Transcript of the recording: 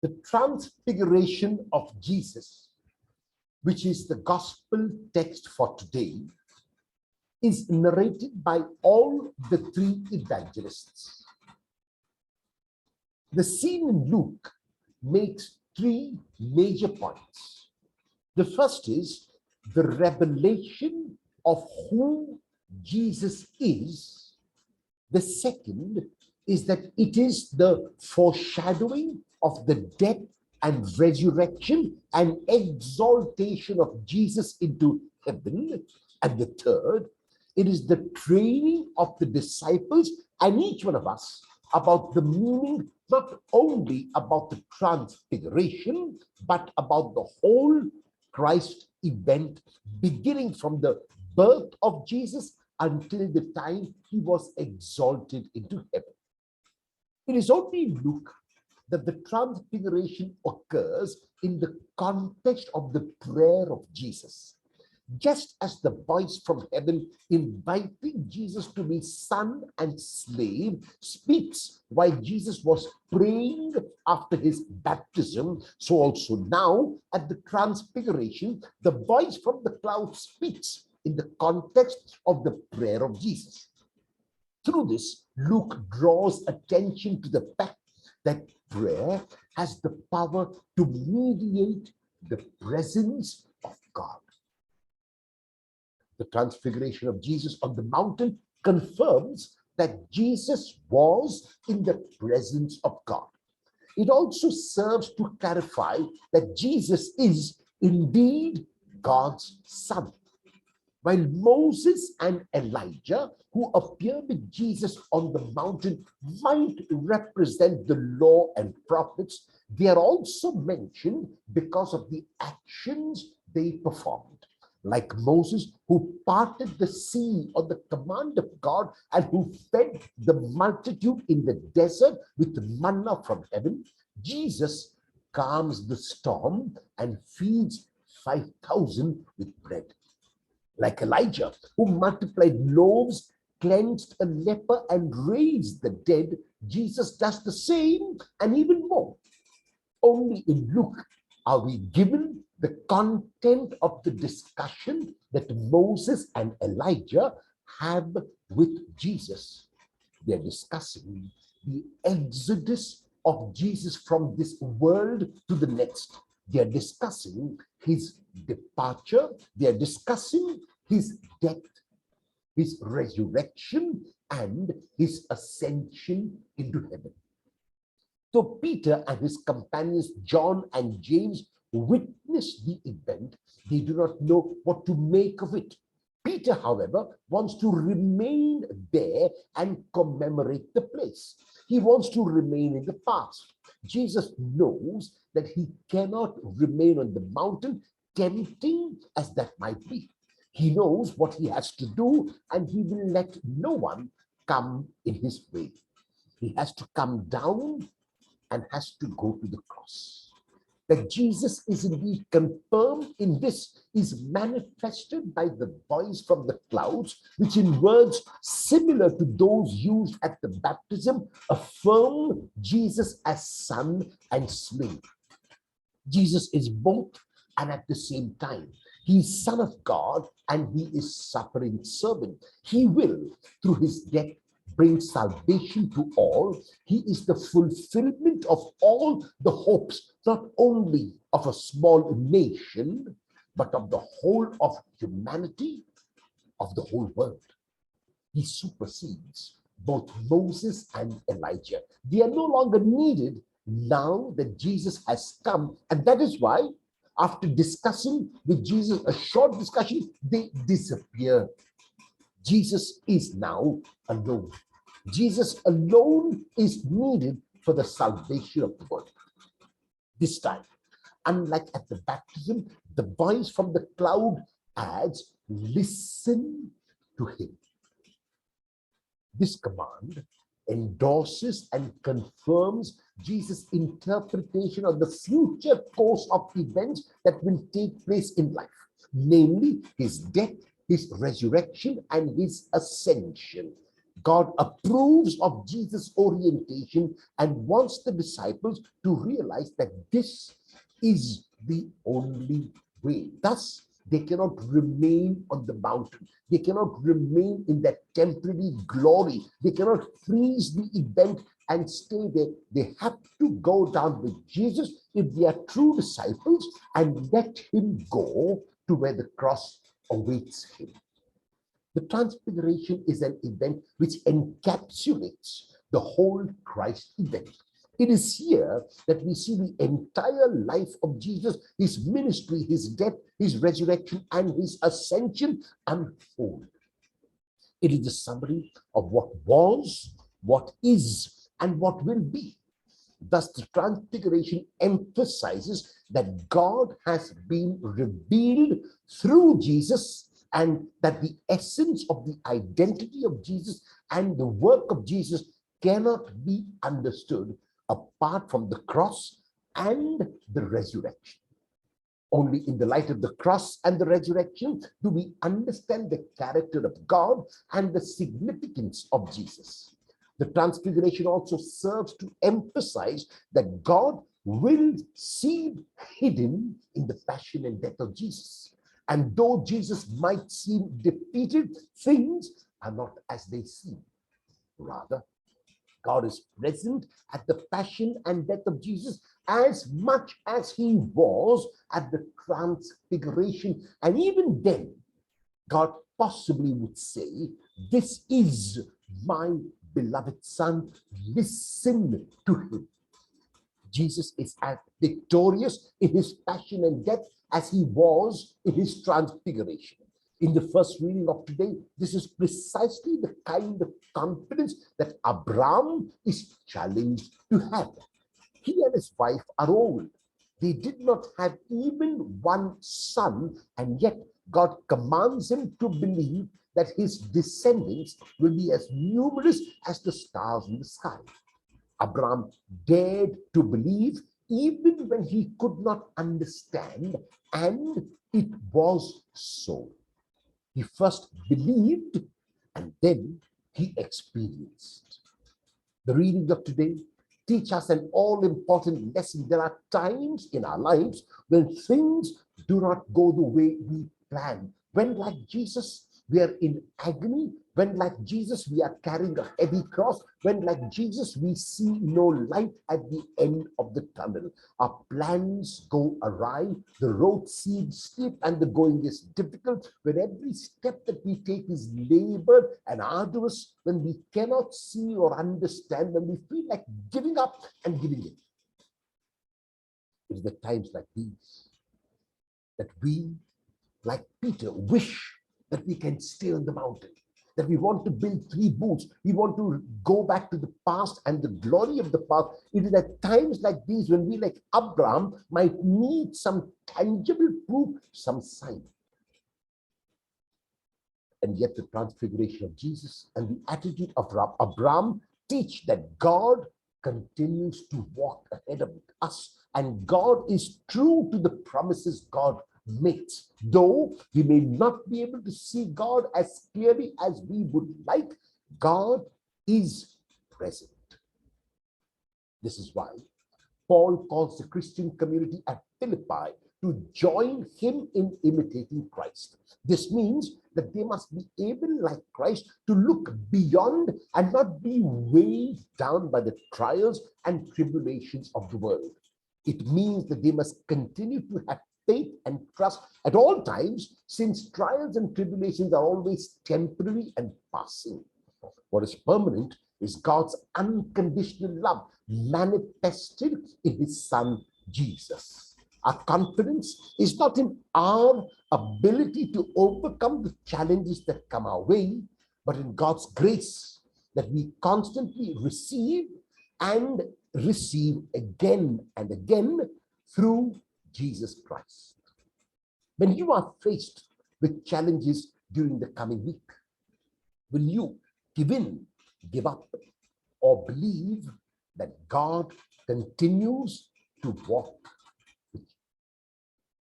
The transfiguration of Jesus, which is the gospel text for today, is narrated by all the three evangelists. The scene in Luke makes three major points. The first is the revelation of who Jesus is. The second is that it is the foreshadowing of the death and resurrection and exaltation of Jesus into heaven. And the third, it is the training of the disciples and each one of us about the meaning, not only about the transfiguration, but about the whole Christ event, beginning from the birth of Jesus until the time he was exalted into heaven. It is only in Luke that the transfiguration occurs in the context of the prayer of Jesus. Just as the voice from heaven inviting Jesus to be son and slave speaks while Jesus was praying after his baptism, so also now at the transfiguration, the voice from the cloud speaks in the context of the prayer of Jesus. Through this, Luke draws attention to the fact that prayer has the power to mediate the presence of God. The transfiguration of Jesus on the mountain confirms that Jesus was in the presence of God. It also serves to clarify that Jesus is indeed God's Son. While Moses and Elijah, who appear with Jesus on the mountain, might represent the law and prophets, they are also mentioned because of the actions they performed. Like Moses, who parted the sea on the command of God and who fed the multitude in the desert with manna from heaven, Jesus calms the storm and feeds 5,000 with bread. Like Elijah, who multiplied loaves, cleansed a leper, and raised the dead, Jesus does the same and even more. Only in Luke are we given the content of the discussion that Moses and Elijah have with Jesus. They're discussing the exodus of Jesus from this world to the next. They're discussing his departure. They're discussing his death, his resurrection, and his ascension into heaven. So Peter and his companions, John and James, witness the event. They do not know what to make of it. Peter, however, wants to remain there and commemorate the place. He wants to remain in the past. Jesus knows that he cannot remain on the mountain, tempting as that might be. He knows what he has to do, and he will let no one come in his way. He has to come down and has to go to the cross. That Jesus is indeed confirmed in this is manifested by the voice from the clouds, which in words similar to those used at the baptism affirm Jesus as son and slave. Jesus is both and at the same time. He is Son of God and he is suffering servant. He will, through his death, bring salvation to all. He is the fulfillment of all the hopes, not only of a small nation, but of the whole of humanity, of the whole world. He supersedes both Moses and Elijah. They are no longer needed now that Jesus has come. And that is why, after discussing with Jesus, a short discussion, they disappear. Jesus is now alone. Jesus alone is needed for the salvation of the world. This time, unlike at the baptism, the voice from the cloud adds, listen to him. This command endorses and confirms Jesus' interpretation of the future course of events that will take place in life, namely his death, his resurrection, and his ascension. God approves of Jesus' orientation and wants the disciples to realize that this is the only way. Thus, they cannot remain on the mountain. They cannot remain in that temporary glory. They cannot freeze the event and stay there. They have to go down with Jesus if they are true disciples and let him go to where the cross awaits him. The Transfiguration is an event which encapsulates the whole Christ event. It is here that we see the entire life of Jesus, his ministry, his death, his resurrection, and his ascension unfold. It is the summary of what was, what is, and what will be. Thus, the Transfiguration emphasizes that God has been revealed through Jesus, and that the essence of the identity of Jesus and the work of Jesus cannot be understood apart from the cross and the resurrection. Only in the light of the cross and the resurrection do we understand the character of God and the significance of Jesus. The Transfiguration also serves to emphasize that God will see hidden in the passion and death of Jesus. And though Jesus might seem defeated, things are not as they seem. Rather, God is present at the passion and death of Jesus as much as he was at the Transfiguration. And even then, God possibly would say, "This is my beloved Son, listen to him." Jesus is as victorious in his passion and death as he was in his Transfiguration. In the first reading of today, this is precisely the kind of confidence that Abraham is challenged to have. He and his wife are old. They did not have even one son, and yet God commands him to believe that his descendants will be as numerous as the stars in the sky. Abraham dared to believe even when he could not understand, and it was so. He first believed and then he experienced. The reading of today teach us an all-important lesson. There are times in our lives when things do not go the way we plan. When, like Jesus, we are in agony. When, like Jesus, we are carrying a heavy cross. When, like Jesus, we see no light at the end of the tunnel. Our plans go awry. The road seems steep and the going is difficult. When every step that we take is labored and arduous. When we cannot see or understand. When we feel like giving up and giving in. It is the times like these that we, like Peter, wish that we can stay on the mountain, that we want to build 3 booths. We want to go back to the past and the glory of the past. It is at times like these when we, like Abraham, might need some tangible proof, some sign. And yet the Transfiguration of Jesus and the attitude of Abraham teach that God continues to walk ahead of us, and God is true to the promises God makes. Though we may not be able to see God as clearly as we would like, God is present. This is why Paul calls the Christian community at Philippi to join him in imitating Christ. This means that they must be able, like Christ, to look beyond and not be weighed down by the trials and tribulations of the world. It means that they must continue to have faith and trust at all times, since trials and tribulations are always temporary and passing. What is permanent is God's unconditional love manifested in his Son, Jesus. Our confidence is not in our ability to overcome the challenges that come our way, but in God's grace that we constantly receive and receive again and again through Jesus Christ. When you are faced with challenges during the coming week, will you give in, give up, or believe that God continues to walk